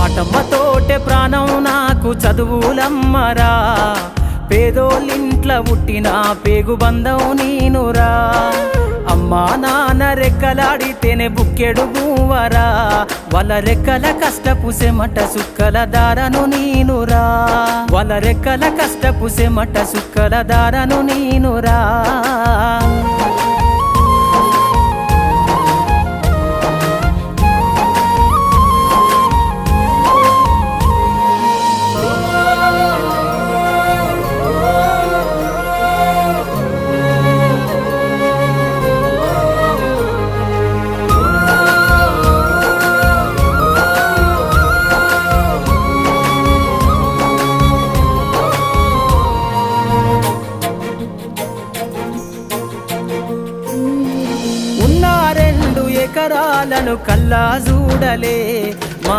మాటమ్మతోటే ప్రాణం నాకు చదువులమ్మరా, పేదోళ్ళింట్ల పుట్టిన పేగు బంధం నీనురా. అమ్మా నాన్న రెక్కలాడితేనే బుక్కెడు బూవరా, వాళ్ళ రెక్కల కష్టపు సెమట సుక్కల దారను నీనురా, వాళ్ళ రెక్కల కష్టపు సెమట సుక్కల దారను నీనురా. ఎకరాలను కల్లా చూడలే మా